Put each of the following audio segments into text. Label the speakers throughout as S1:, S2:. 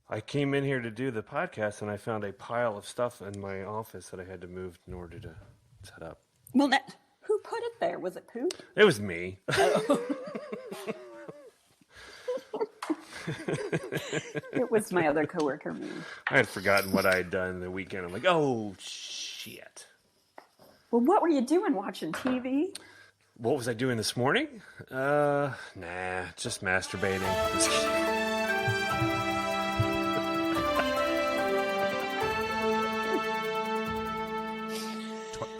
S1: I came in here to do the podcast, and I found a pile of stuff in my office that I had to move in order to set up.
S2: Well, who put it there? Was it poop?
S1: It was me.
S2: It was my other coworker, me.
S1: I had forgotten what I had done the weekend. I'm like, oh, shit.
S2: Well, what were you doing? Watching TV?
S1: What was I doing this morning? Nah, just masturbating. Just kidding.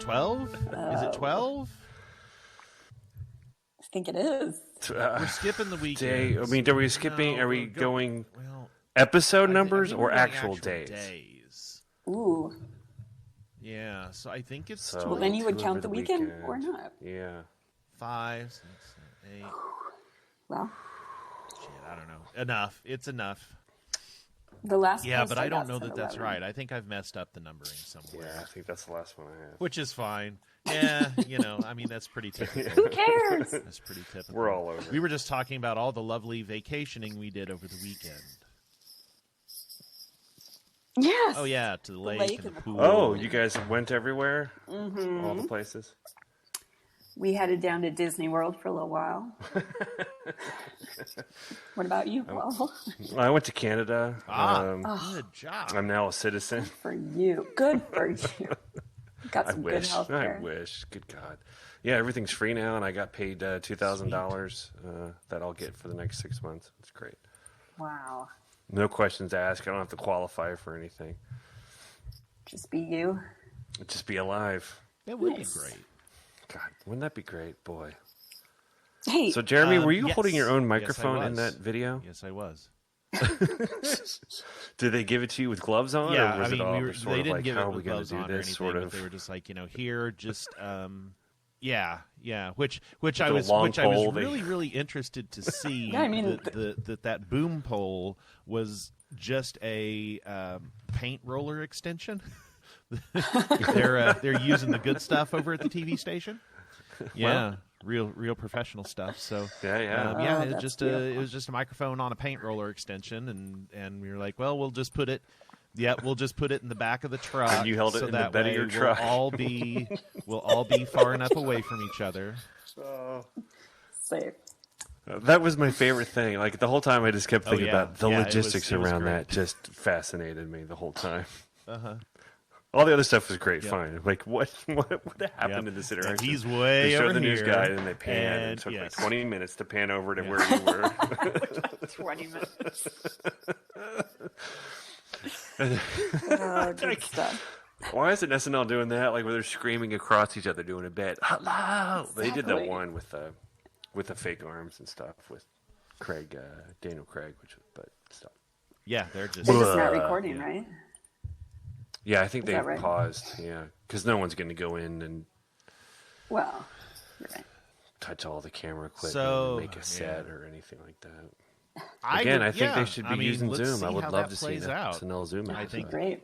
S3: 12? Is it 12?
S2: I think it is.
S3: We're skipping the weekend.
S1: I mean, are we skipping?
S3: No,
S1: are we
S3: we're
S1: going
S3: well,
S1: episode
S3: I
S1: numbers
S3: think
S1: or
S3: we're going
S1: actual days?
S3: days?
S2: Ooh.
S3: Yeah, so I think it's
S1: So,
S2: Well, then you would
S1: two
S2: count
S1: over
S2: the weekend or not.
S1: Yeah.
S3: 5, 6, 8.
S2: Well,
S3: Shit, I don't know. Enough. It's enough.
S2: the last.
S3: Yeah,
S2: post
S3: but I don't
S2: got
S3: know
S2: said
S3: that that's
S2: 11.
S3: right. I think I've messed up the numbering somewhere,
S1: Yeah, I think that's the last one I have.
S3: which is fine. Yeah, I mean, that's pretty typical.
S2: Who cares?
S3: That's pretty typical.
S1: We're all over.
S3: We were just talking about all the lovely vacationing we did over the weekend.
S2: Yes.
S3: Oh, yeah, to the lake and the pool.
S1: Oh, you guys went everywhere?
S2: Mm-hmm.
S1: All the places?
S2: We headed down to Disney World for a little while. What about you, Paul?
S1: I went to Canada.
S3: Good job.
S1: I'm now a citizen.
S2: For you. Good for you. Got
S1: I
S2: some good
S1: wish.
S2: health care.
S1: I wish. Good God. Yeah, everything's free now, and I got paid $2,000 that I'll get for the next 6 months. It's great.
S2: Wow.
S1: No questions asked. I don't have to qualify for anything.
S2: Just be you.
S1: Just be alive.
S3: That would
S2: Nice.
S3: be great.
S1: God, wouldn't that be great? Boy.
S2: Hey,
S1: So, Jeremy, were you
S3: Yes.
S1: holding your own
S3: Yes, I
S1: microphone in
S3: was.
S1: that video?
S3: Yes, I was.
S1: Did they give it to you with gloves on?
S3: Yeah,
S1: or was
S3: I mean,
S1: it all
S3: we were,
S1: sort
S3: they
S1: of
S3: didn't
S1: like,
S3: give
S1: how
S3: it
S1: are we
S3: with
S1: going
S3: gloves
S1: to do
S3: on or
S1: this?
S3: anything,
S1: Sort
S3: but
S1: of.
S3: they were just like, here, just, yeah, which
S1: With
S3: I
S1: a
S3: was
S1: long pole, they-
S3: really interested to see.
S2: Yeah, I mean,
S3: that boom pole was just a paint roller extension. They're using the good stuff over at the TV station. Yeah, real professional stuff. So
S1: Yeah.
S2: Oh,
S3: it
S2: that's
S3: just
S2: beautiful.
S3: it was just a microphone on a paint roller extension, and we were like, well, we'll just put it in the back of the truck.
S1: And you held it
S3: so
S1: in the
S3: that
S1: bed of
S3: way
S1: your truck.
S3: We'll all be far enough away from each other.
S2: safe.
S1: That was my favorite thing. Like, the whole time I just kept thinking about the
S3: Yeah, it was-
S1: logistics
S3: it was
S1: around
S3: great.
S1: that. Just fascinated me the whole time.
S3: Uh-huh.
S1: All the other stuff was great,
S3: Yep.
S1: fine. Like, what happened in this
S3: And
S1: interaction?
S3: he's way
S1: They showed
S3: over
S1: the news
S3: here,
S1: guide, and they pan, and
S3: and
S1: it took like
S3: yes.
S1: 20 minutes to pan over to
S3: Yeah.
S1: where you were.
S2: 20 minutes. Oh, good stuff.
S1: Why isn't SNL doing that? Like, where they're screaming across each other doing a bit. Hello! They did that
S2: Exactly.
S1: one with the fake arms and stuff with Daniel Craig, but stuff.
S3: Yeah, they're just
S2: They're just not
S1: Blah.
S2: recording,
S3: Yeah.
S2: right?
S1: Yeah, I think
S2: Is
S1: they
S2: that right?
S1: paused. Yeah, because no one's going to go in and
S2: Well, you're right.
S1: touch all the camera equipment
S3: So,
S1: and make a set
S3: yeah.
S1: or anything like that.
S3: I
S1: Again,
S3: would-
S1: I think
S3: yeah,
S1: they should be
S3: I mean,
S1: using
S3: let's
S1: Zoom. I
S3: see
S1: would
S3: how
S1: love
S3: that
S1: to see
S3: plays
S1: an
S3: out.
S1: SNL Zoom.
S3: I
S1: episode.
S3: think
S2: Great.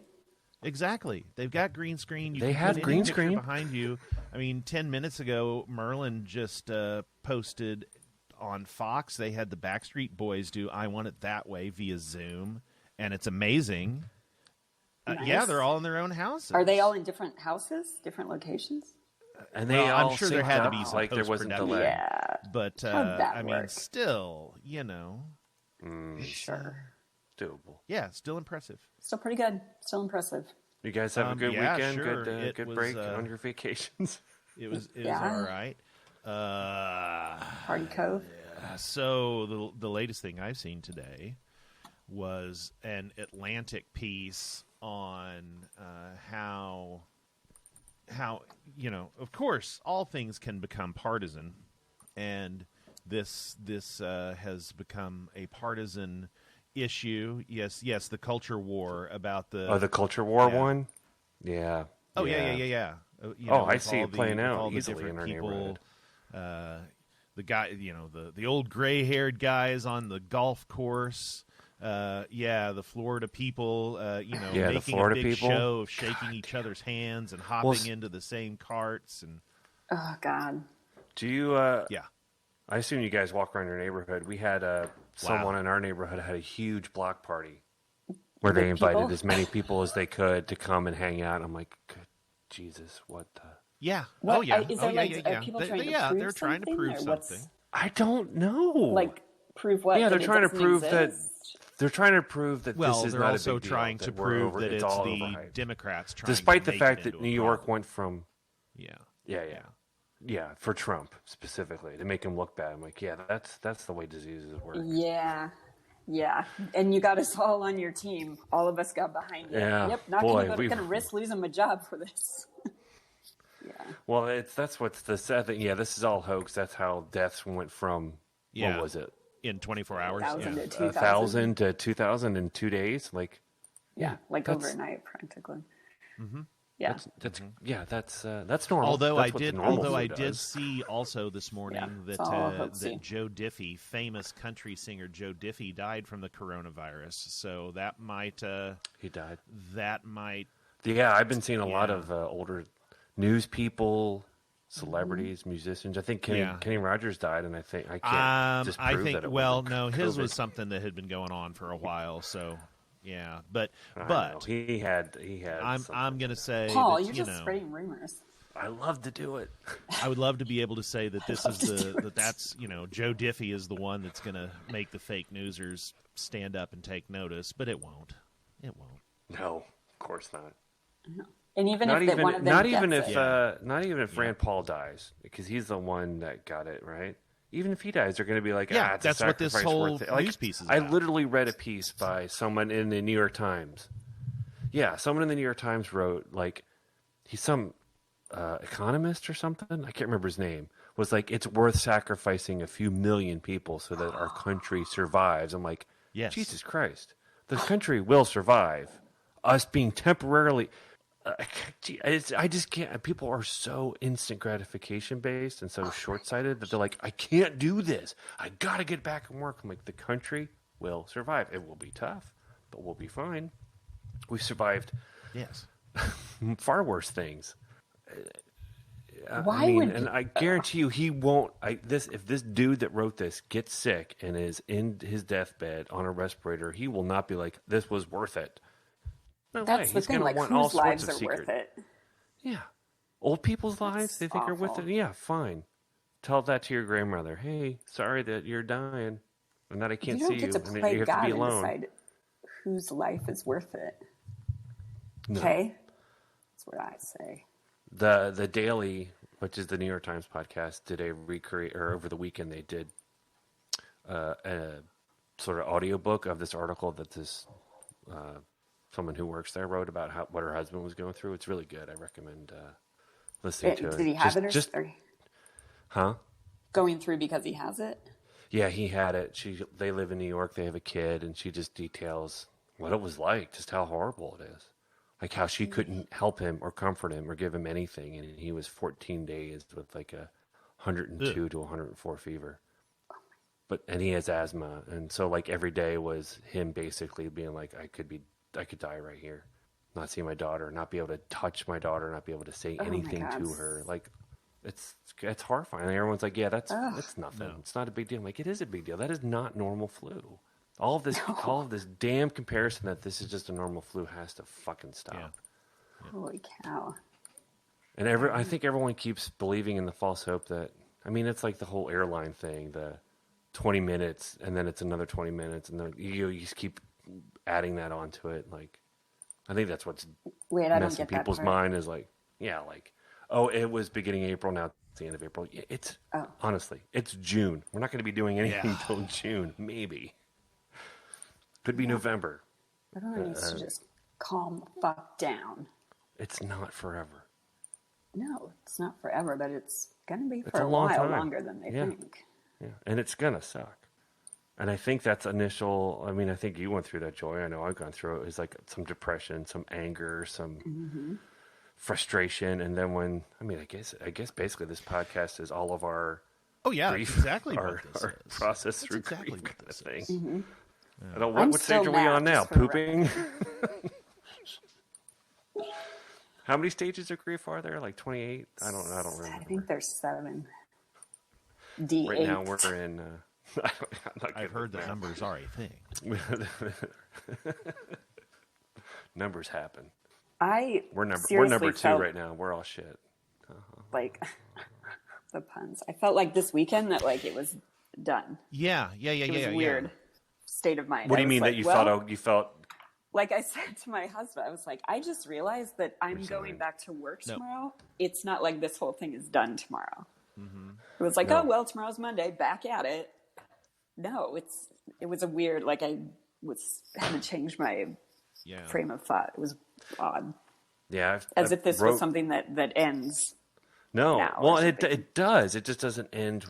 S3: Exactly. They've got green screen. You
S1: They
S3: can
S1: have
S3: put any
S1: green
S3: picture
S1: screen?
S3: behind you. I mean, 10 minutes ago, Merlin just posted on Fox. They had the Backstreet Boys do "I Want It That Way" via Zoom, and it's amazing. Yeah,
S2: Nice.
S3: they're all in their own houses.
S2: Are they all in different houses, different locations?
S1: And they
S3: Well, I'm
S1: all
S3: sure there
S1: synced
S3: had to
S1: up
S3: be some
S1: like there wasn't
S3: post-production.
S1: delay.
S2: Yeah,
S3: But
S2: How'd that
S3: I mean,
S2: work?
S3: still,
S2: sure.
S1: Doable.
S3: yeah, still impressive.
S2: Still pretty good. Still impressive.
S1: You guys have a good
S3: yeah,
S1: weekend,
S3: sure.
S1: good
S3: It was,
S1: break on your vacations.
S3: It was
S2: Yeah.
S3: all right.
S2: Party Cove.
S3: So the latest thing I've seen today was an Atlantic piece on how of course all things can become partisan, and this has become a partisan issue. Yes, the culture war about
S1: The culture war
S3: Yeah.
S1: one? Yeah.
S3: Oh yeah.
S1: I
S3: with
S1: see
S3: all
S1: it playing
S3: with
S1: out
S3: all the
S1: easily
S3: different
S1: in our
S3: people,
S1: neighborhood.
S3: the guy, the old gray-haired guys on the golf course. The Florida people,
S1: the
S3: making
S1: Florida
S3: a big
S1: people.
S3: show of shaking each other's hands and hopping into the same carts and
S2: Oh, God.
S1: Do you,
S3: yeah.
S1: I assume you guys walk around your neighborhood. We had someone in our neighborhood had a huge block party where
S2: The
S1: they invited
S2: people?
S1: as many people as they could to come and hang out. I'm like, good Jesus, what the?
S3: Yeah.
S2: What,
S3: Oh yeah.
S2: is
S3: Oh
S2: there
S3: yeah.
S2: like,
S3: Yeah.
S2: are
S3: Yeah.
S2: people trying to prove
S3: They're trying to
S2: something,
S3: prove
S2: or
S3: something.
S2: what's,
S1: I don't know.
S2: like, prove what?
S1: Yeah, they're
S2: that it
S1: trying to
S2: doesn't
S1: prove that
S2: exist?
S1: they're trying to prove that
S3: Well,
S1: this is
S3: they're
S1: not
S3: also
S1: a big deal,
S3: trying to
S1: that we're
S3: prove
S1: over,
S3: that
S1: it's
S3: it's
S1: all
S3: the
S1: overhyped.
S3: Democrats trying
S1: Despite
S3: to
S1: the
S3: make
S1: fact
S3: it
S1: that
S3: into
S1: New
S3: a
S1: York
S3: problem.
S1: went from
S3: Yeah.
S1: yeah, for Trump specifically to make him look bad. I'm like, yeah, that's the way diseases work.
S2: Yeah. Yeah. And you got us all on your team. All of us got behind it.
S1: Yeah,
S2: Yep. Not
S1: boy,
S2: going to risk losing my job for this. Yeah.
S1: Well, that's what's the sad thing. Yeah, this is all hoax. That's how deaths went from
S3: Yeah.
S1: what was it,
S3: In 24 hours.
S2: 1,000
S3: Yeah.
S2: to 2,000.
S1: 1,000 to 2,000 in 2 days? Like,
S2: Yeah. Like
S1: that's-
S2: overnight, practically. Mm-hmm. Yeah.
S1: that's normal.
S3: Although
S1: That's
S3: I
S1: what the
S3: did,
S1: normal
S3: although
S1: flu
S3: I did
S1: does.
S3: see also this morning
S2: Yeah, it's
S3: that
S2: all hoaxy.
S3: that Joe Diffie, famous country singer Joe Diffie, died from the coronavirus. So that might
S1: He died.
S3: yeah,
S1: I've been seeing a lot
S3: Yeah.
S1: of older news people, celebrities, musicians. I think Kenny Rogers died, and I can't disprove
S3: I think
S1: that it
S3: well,
S1: wasn't
S3: no, his
S1: COVID.
S3: was something that had been going on for a while. So yeah, but
S1: I know. he had.
S3: I'm
S1: something.
S3: gonna say
S2: Paul,
S3: that,
S2: you're
S3: you
S2: just
S3: know,
S2: spreading rumors.
S1: I love to do it.
S3: I would love to be able to say that this is
S2: love to do it.
S3: that's Joe Diffie is the one that's gonna make the fake newsers stand up and take notice, but it won't. It won't.
S1: No, of course not.
S2: And even
S1: Not
S2: if
S1: even,
S2: one of them
S1: not
S2: gets
S1: even if,
S2: it.
S1: not even if Rand Paul dies, because he's the one that got it, right? Even if he dies, they're going to be like,
S3: Yeah,
S1: it's a
S3: that's what this
S1: sacrifice
S3: whole
S1: worth it. Like,
S3: news piece is
S1: I
S3: about.
S1: literally read a piece by someone in the New York Times. Yeah, someone in the New York Times wrote, like, he's some economist or something. I can't remember his name. Was like, it's worth sacrificing a few million people so that our country survives. I'm like,
S3: Yes.
S1: Jesus Christ, the country will survive. Us being temporarily. I just can't. People are so instant gratification based and so short sighted that they're like, I can't do this. I got to get back and work. I'm like, the country will survive. It will be tough, but we'll be fine. We've survived
S3: Yes.
S1: far worse things.
S2: Why would
S1: and I guarantee you, he won't. If this dude that wrote this gets sick and is in his deathbed on a respirator, he will not be like, this was worth it. No way.
S2: That's the
S1: He's
S2: thing.
S1: gonna
S2: Like,
S1: want all
S2: whose
S1: sorts
S2: lives
S1: of
S2: are
S1: secret.
S2: worth it?
S1: Yeah. Old people's lives, they think are worth it.
S2: awful.
S1: Yeah, fine. Tell that to your grandmother. Hey, sorry that you're dying and that I can't
S2: You don't
S1: see
S2: get
S1: you.
S2: to
S1: And
S2: play
S1: you have
S2: God
S1: to be
S2: and
S1: alone.
S2: decide whose life is worth it.
S1: No.
S2: Okay? That's what I say.
S1: The Daily, which is the New York Times podcast, did a over the weekend they did a sort of audiobook of this article that this someone who works there wrote about what her husband was going through. It's really good. I recommend listening to it.
S2: Did he have it or
S1: huh?
S2: going through because he has it?
S1: Yeah, he had it. They live in New York. They have a kid, and she just details what it was like, just how horrible it is. Like how she couldn't help him or comfort him or give him anything, and he was 14 days with like a 102 to 104 fever. And he has asthma, and so like every day was him basically being like, I could die right here, not see my daughter, not be able to touch my daughter, not be able to say anything
S2: God.
S1: to her. Like it's horrifying. And everyone's like, yeah, that's nothing. It's not a big deal. I'm like, it is a big deal. That is not normal flu. All of this damn comparison that this is just a normal flu has to fucking stop.
S3: Yeah.
S2: Holy cow.
S1: And I think everyone keeps believing in the false hope that, I mean, it's like the whole airline thing, the 20 minutes and then it's another 20 minutes and then you just keep adding that onto it. Like, I think that's what's
S2: Wait, I don't
S1: messing
S2: get that
S1: people's
S2: part.
S1: mind is like, yeah, like, oh, it was beginning April, now it's the end of April. Yeah, honestly, it's June. We're not going to be doing anything until June, maybe. Could be November.
S2: Everyone needs to just calm the fuck down.
S1: It's not forever.
S2: No, it's not forever, but it's going to be
S1: It's
S2: for
S1: a
S2: a
S1: long
S2: while
S1: time.
S2: longer than they
S1: Yeah.
S2: think.
S1: Yeah, and it's gonna suck. And I think that's initial. I mean, I think you went through that, Joy. I know I've gone through it. It's like some depression, some anger, some frustration, and then I guess basically this podcast is all of our
S3: Oh yeah,
S1: grief,
S3: that's exactly
S1: our,
S3: what this
S1: our
S3: is.
S1: process
S3: That's
S1: through
S3: exactly
S1: grief
S3: what
S1: kind
S3: this
S1: of thing.
S3: is.
S1: I don't.
S2: I'm
S1: What stage
S2: still
S1: are we
S2: mad,
S1: on now?
S2: just for the
S1: Pooping. How many stages of grief are there? Like 28? I don't remember.
S2: I think there's 7. D8.
S1: Right now we're in. I'm not
S3: I've heard that numbers are a thing.
S1: Numbers happen.
S2: We're
S1: We're number 2 right now. We're all shit.
S2: Like the puns. I felt like this weekend that like it was done.
S3: Yeah.
S2: It was weird state of mind.
S1: What do
S2: I
S1: you
S2: was
S1: mean
S2: like,
S1: that you
S2: well,
S1: thought you felt?
S2: Like I said to my husband, I was like, I just realized that I'm going back to work tomorrow. It's not like this whole thing is done tomorrow. Mm-hmm. It was like, oh well, tomorrow's Monday, back at it. No, it was a weird. Like I had to change my frame of thought. It was odd.
S1: Yeah,
S2: as if this was something that ends.
S1: No,
S2: now
S1: well, it does. It just doesn't end.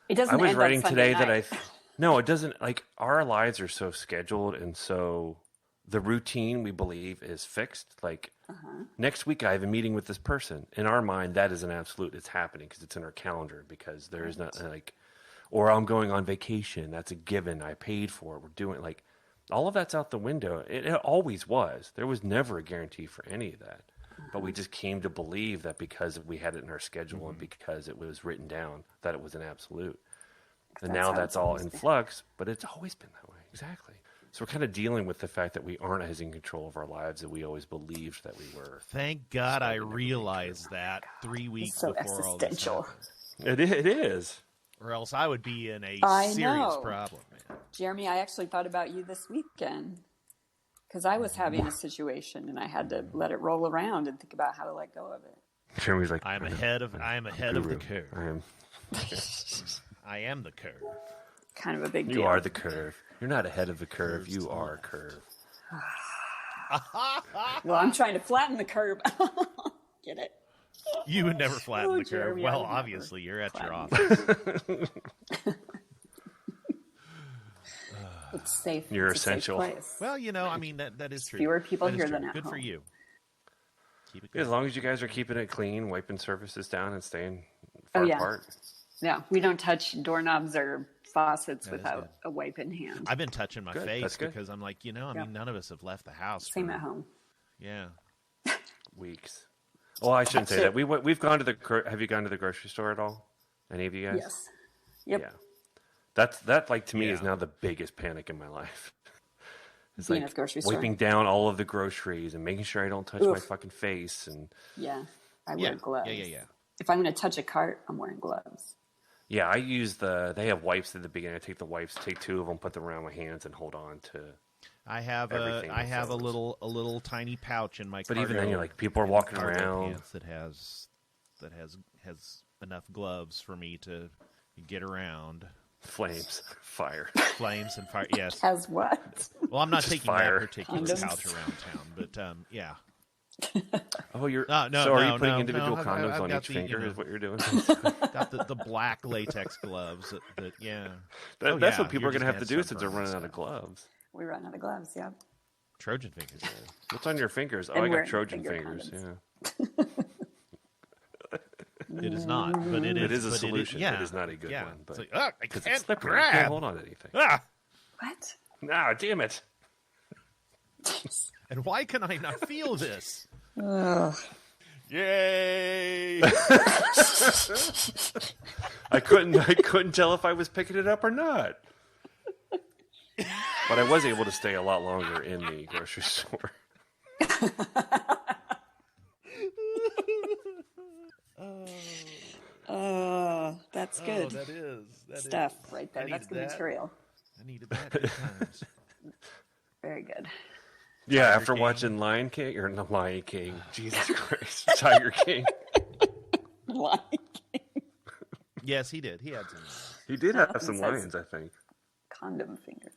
S2: It doesn't.
S1: I was
S2: end
S1: writing
S2: on Sunday
S1: today
S2: night.
S1: that no, it doesn't. Like our lives are so scheduled, and so the routine we believe is fixed. Like next week, I have a meeting with this person. In our mind, that is an absolute. It's happening because it's in our calendar. Because there is not like, or I'm going on vacation. That's a given. I paid for it. We're doing like all of that's out the window. It always was. There was never a guarantee for any of that. But we just came to believe that because we had it in our schedule and because it was written down, that it was an absolute. And now that's all in flux, but it's always been that way. Exactly. So we're kind of dealing with the fact that we aren't as in control of our lives that we always believed that we were.
S3: Thank God I realized that 3 weeks
S2: so
S3: before all this
S2: existential.
S3: happened.
S1: It is.
S3: Or else I would be in a
S2: I
S3: serious
S2: know.
S3: problem, man.
S2: Jeremy, I actually thought about you this weekend because I was having a situation and I had to let it roll around and think about how to let go of it.
S1: Jeremy's like,
S3: I am ahead of the curve.
S1: I am.
S3: I am the curve.
S2: Kind of a big deal.
S1: You are the curve. You're not ahead of the curve. You are a curve.
S2: Well, I'm trying to flatten the curve. Get it?
S3: You would never flatten
S2: Oh,
S3: the curve.
S2: Jeremy, I
S3: Well,
S2: would
S3: obviously, you're at your
S2: flatten.
S3: office.
S2: It's safe.
S1: You're
S2: It's a safe
S1: essential.
S2: place.
S3: Well, I mean, that is true.
S2: Fewer people
S3: That is
S2: here
S3: true.
S2: than at
S3: Good for
S2: home.
S3: you. Keep it
S1: Yeah, as
S3: going.
S1: long as you guys are keeping it clean, wiping surfaces down, and staying
S2: Oh,
S1: far
S2: yeah.
S1: apart.
S2: Yeah, we don't touch doorknobs or faucets
S3: That is
S2: without
S3: good.
S2: a wipe in hand.
S3: I've been touching my
S1: Good,
S3: face
S1: that's good.
S3: because I'm like, I mean, none of us have left the house.
S2: Same
S3: for-
S2: at home.
S3: Yeah.
S1: Weeks. Well, I shouldn't say
S2: That's
S1: that. We've gone to the. Have you gone to the grocery store at all? Any of you guys?
S2: Yes. Yep.
S1: Yeah. That like to me is
S3: Yeah.
S1: now the biggest panic in my life. It's
S2: Being
S1: like
S2: at the grocery store.
S1: wiping down all of the groceries and making sure I don't touch my
S2: Oof.
S1: fucking face and
S2: Yeah. I
S3: Yeah.
S2: wear gloves.
S3: Yeah.
S2: If I'm going to touch a cart, I'm wearing gloves.
S1: yeah, I use they have wipes at the beginning. I take the wipes, take 2 of them, put them around my hands, and hold on to.
S3: I have
S1: Everything
S3: I have a
S1: froze.
S3: little tiny pouch in my.
S1: But
S3: cargo,
S1: even then, you're like, people are walking
S3: cargo
S1: around.
S3: pants that has enough gloves for me to get around.
S1: Flames, fire.
S3: Flames and fire. Yes.
S2: As what?
S3: Well, I'm not
S1: Just
S3: taking
S1: fire.
S3: that particular
S2: Condoms.
S3: pouch around town, but yeah.
S1: Oh, you're.
S3: No,
S1: so are you
S3: no,
S1: putting
S3: no,
S1: individual
S3: no, I've
S1: condoms on
S3: got
S1: each
S3: the,
S1: finger? Is what you're doing?
S3: Got the black latex gloves that yeah.
S1: That's
S3: yeah,
S1: what people
S3: you're
S1: are going to
S3: just
S1: have to
S3: gonna
S1: do since they're
S3: sunburn
S1: running out of
S3: yourself.
S1: gloves.
S2: We run out of gloves, yeah.
S3: Trojan fingers.
S1: What's on your fingers? Oh,
S2: And
S1: I got
S2: wearing
S1: Trojan
S2: finger
S1: fingers.
S2: condoms.
S1: Yeah.
S3: It is not, but it is.
S1: It is a
S3: but
S1: solution.
S3: yeah,
S1: It is not a good
S3: yeah.
S1: one, but-
S3: It's like, I
S1: Because
S3: can't
S1: it's slippery. You can't
S3: grab.
S1: hold on to anything.
S3: Ah!
S2: What?
S1: Ah, damn it.
S3: And why can I not feel this?
S2: Ugh.
S3: Yay!
S1: I couldn't tell if I was picking it up or not. But I was able to stay a lot longer in the grocery store.
S2: That's
S3: Oh,
S2: good
S3: that is
S2: stuff right there.
S3: I
S2: That's good
S3: needed that.
S2: material.
S3: I needed that 2 times.
S2: Very good.
S1: Yeah, after
S3: King.
S1: watching Lion King, or not Lion King, Jesus Christ, Tiger King.
S2: Like,
S3: Yes, he did. He had some.
S1: He did have
S2: It
S1: some
S2: says-
S1: lions, I think.
S2: condom fingers.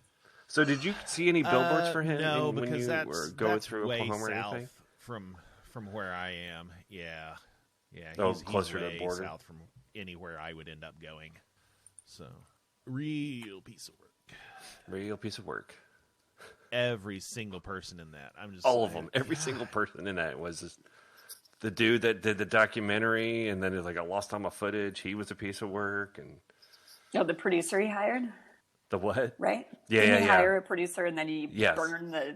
S1: So did you see any billboards for him
S3: No,
S1: when
S3: because
S1: you
S3: that's
S1: were going
S3: that's
S1: through
S3: way
S1: Oklahoma or
S3: south
S1: anything?
S3: from where I am. Yeah.
S1: Oh,
S3: He's
S1: closer to the
S3: way
S1: border?
S3: south from anywhere I would end up going. So, real piece of work.
S1: Real piece of work.
S3: Every single person in that. I'm just
S1: All of
S3: like,
S1: them. Every single person in that was just the dude that did the documentary, and then it's like I lost all my footage. He was a piece of work, and
S2: Oh, the producer he hired,
S1: the what?
S2: right?
S1: Yeah,
S2: Didn't
S1: yeah,
S2: he
S1: yeah.
S2: hire a producer and then he
S1: Yes.
S2: burned the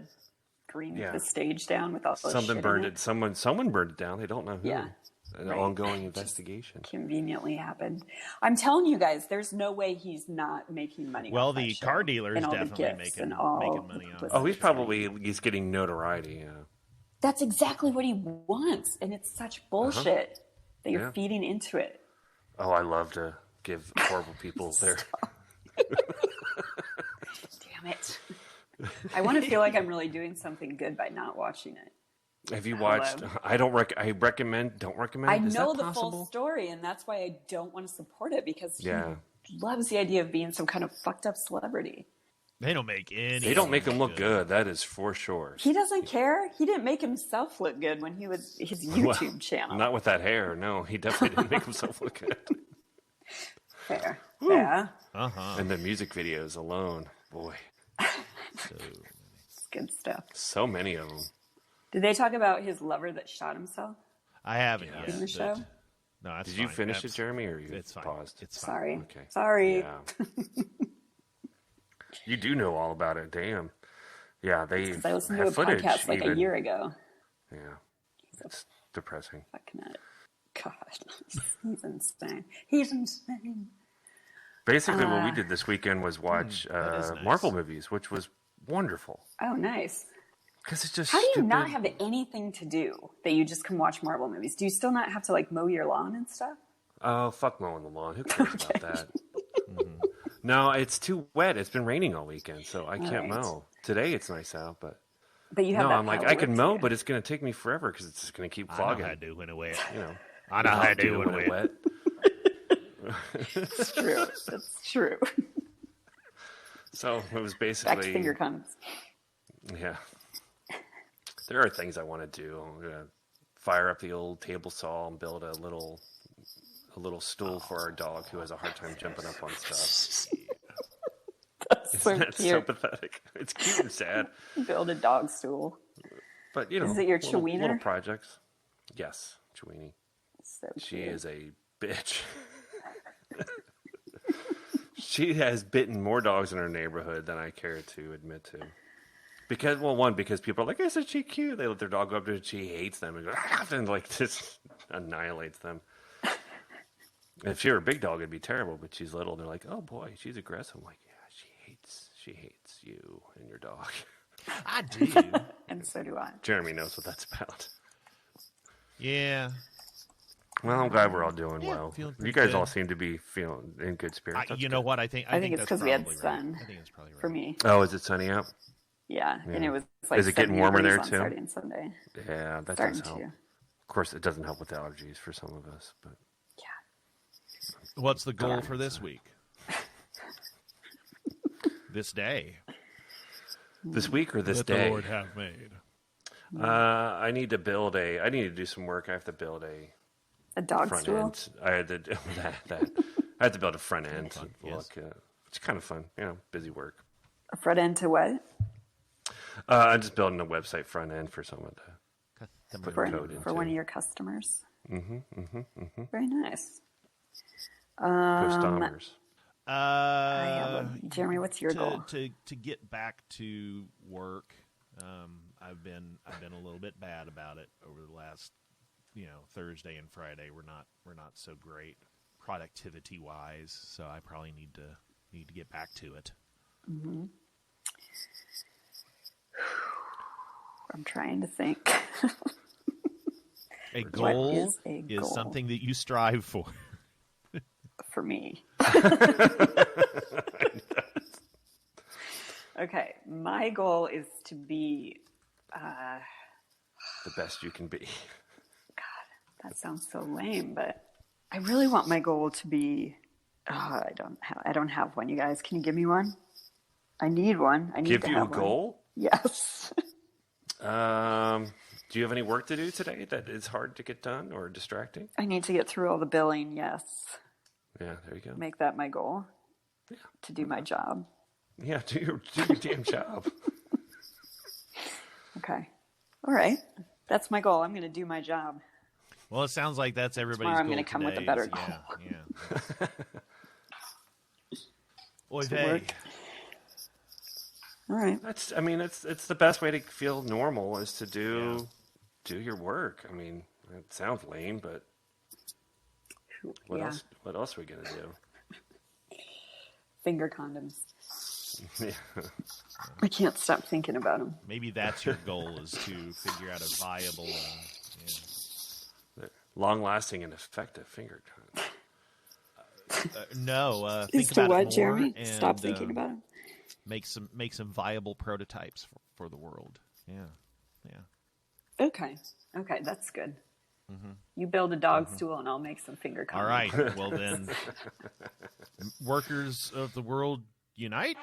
S2: green
S1: Yeah.
S2: the stage down with all the
S1: Something
S2: shit
S1: burned
S2: in
S1: it. Someone burned it down. They don't know who.
S2: Yeah.
S1: An
S2: Right.
S1: ongoing investigation.
S2: Conveniently happened. I'm telling you guys, there's no way he's not making money.
S3: Well,
S2: off that
S3: the
S2: show.
S3: car dealer is
S2: And all the
S3: definitely
S2: gifts
S3: making
S2: and all
S3: money on it.
S2: publicity.
S1: Oh, he's probably getting notoriety. Yeah.
S2: that's exactly what he wants. And it's such bullshit that you're feeding into it.
S1: Oh, I love to give horrible people their...
S2: Damn it. I want to feel like I'm really doing something good by not watching it.
S1: Have you watched? I don't recommend. Don't recommend.
S2: I
S1: Is
S2: know
S1: that
S2: the
S1: possible?
S2: full story, and that's why I don't want to support it, because he
S1: Yeah.
S2: loves the idea of being some kind of fucked up celebrity.
S3: They don't make any.
S1: They don't make him look good. That is for sure.
S2: He doesn't care. He didn't make himself look good when he was his YouTube channel.
S1: Not with that hair. No, he definitely didn't make himself look good.
S2: Fair. Yeah.
S1: And the music videos alone, boy,
S2: It's good stuff.
S1: so many of them.
S2: Did they talk about his lover that shot himself?
S3: I haven't yet.
S2: In the show?
S3: No, that's
S1: Did you
S3: fine.
S1: finish it, Jeremy, or you
S3: It's fine.
S1: paused?
S3: It's fine.
S2: Sorry.
S1: Okay.
S2: Sorry.
S1: Yeah. You do know all about it. Damn. Yeah, they
S2: Because I listened to a
S1: have footage.
S2: podcast like a
S1: even.
S2: year ago.
S1: Yeah, it's depressing.
S2: Fucking it. God. He's insane. He's insane.
S1: Basically, what we did this weekend was watch
S3: that is nice.
S1: Marvel movies, which was wonderful.
S2: Oh, nice.
S1: Because it's just
S2: How do you
S1: stupid.
S2: not have anything to do that you just can watch Marvel movies? Do you still not have to like mow your lawn and stuff?
S1: Oh, fuck mowing the lawn. Who cares about that? No, it's too wet. It's been raining all weekend, so I can't
S2: right.
S1: mow. Today it's nice out, but
S2: But you have
S1: no,
S2: that
S1: I'm like,
S2: power
S1: I can
S2: with
S1: mow,
S2: you.
S1: but it's going to take me forever because it's just going to keep
S3: I know
S1: clogging.
S3: how to do when it wet.
S1: You know,
S3: I know how to do when it wet.
S1: wet.
S2: It's true. That's true.
S1: So it was
S2: Back
S1: basically
S2: to finger condoms.
S1: Yeah. There are things I want to do. I'm gonna fire up the old table saw and build a little stool for our dog who has a hard time jumping up on stuff.
S2: That's so
S1: Isn't that so
S2: cute.
S1: pathetic? It's cute and sad,
S2: Build a dog stool.
S1: but you know,
S2: Is it your
S1: little
S2: Cheweener?
S1: projects. Yes, Chewini.
S2: So
S1: She
S2: cute.
S1: is a bitch. She has bitten more dogs in her neighborhood than I care to admit to. Because, well, one, because people are like, isn't she cute? They let their dog go up to her, she hates them and like just annihilates them. If she were a big dog, it'd be terrible, but she's little. They're like, oh boy, she's aggressive. I'm like, yeah, she hates you and your dog.
S3: I do.
S2: And so do I.
S1: Jeremy knows what that's about.
S3: Yeah.
S1: Well, I'm glad we're all doing
S3: Yeah,
S1: well.
S3: feeling
S1: You
S3: pretty
S1: guys
S3: good.
S1: all seem to be feeling in good spirits. That's
S3: You know
S1: good.
S3: what? I think
S2: I think it's
S3: that's
S2: 'cause we had
S3: probably
S2: sun
S3: right. I think it's probably right.
S2: For me.
S1: Oh, is it sunny out?
S2: Yeah. And
S1: Yeah.
S2: it was like
S1: Is it getting
S2: 70
S1: warmer there,
S2: degrees on
S1: too?
S2: Saturday and Sunday.
S1: Yeah, that
S2: Starting
S1: does help.
S2: to.
S1: Of course, it doesn't help with allergies for some of us, but
S2: Yeah.
S3: What's the goal for this week? This day
S1: this week or this
S3: that
S1: day,
S3: the Lord have made.
S1: I need to do some work. I have to build a
S2: A dog
S1: front
S2: stool.
S1: end. I had to do that. I have to build a front end.
S3: Fun,
S1: Look,
S3: yes.
S1: it's kind of fun, busy work.
S2: A front end to what?
S1: I'm just building a website front end for someone to put
S2: For,
S1: code
S2: for
S1: into.
S2: one of your customers. Very nice.
S1: Postomers.
S2: I have Jeremy, what's your goal?
S3: To get back to work. I've been a little bit bad about it over the last, Thursday and Friday. We're not so great productivity wise, so I probably need to get back to it.
S2: Mm-hmm. I'm trying to think.
S3: A
S2: What
S3: goal
S2: is a goal?
S3: something that you strive for.
S2: For me. Okay, my goal is to be.
S1: The best you can be.
S2: God, that sounds so lame, but I really want my goal to be. I don't have one. You guys, can you give me one? I need one. I need
S1: Give
S2: to
S1: you a
S2: have one.
S1: goal?
S2: Yes.
S1: Do you have any work to do today that is hard to get done or distracting?
S2: I need to get through all the billing. Yes.
S1: Yeah, there you go.
S2: Make that my goal. To do my job.
S1: Yeah, do your damn job.
S2: Okay. All right. That's my goal. I'm going to do my job.
S3: Well, it sounds like that's everybody's
S2: Tomorrow I'm
S3: goal
S2: gonna come with a
S3: today
S2: better
S3: is-
S2: goal.
S3: Yeah. Oy
S2: To
S3: vey.
S2: work. All right.
S1: It's the best way to feel normal is to do your work. I mean, it sounds lame, but what
S2: Yeah.
S1: else are we gonna do?
S2: Finger condoms.
S1: Yeah.
S2: I can't stop thinking about them.
S3: Maybe that's your goal, is to figure out a viable.
S1: Long-lasting and effective finger guns.
S3: No,
S2: Is
S3: think
S2: to
S3: about
S2: what,
S3: it more
S2: Jeremy?
S3: and
S2: Stop thinking about them.
S3: make some viable prototypes for the world. Yeah.
S2: Okay, that's good. You build a dog stool, and I'll make some finger
S3: All
S2: combo.
S3: right. Well then, workers of the world unite.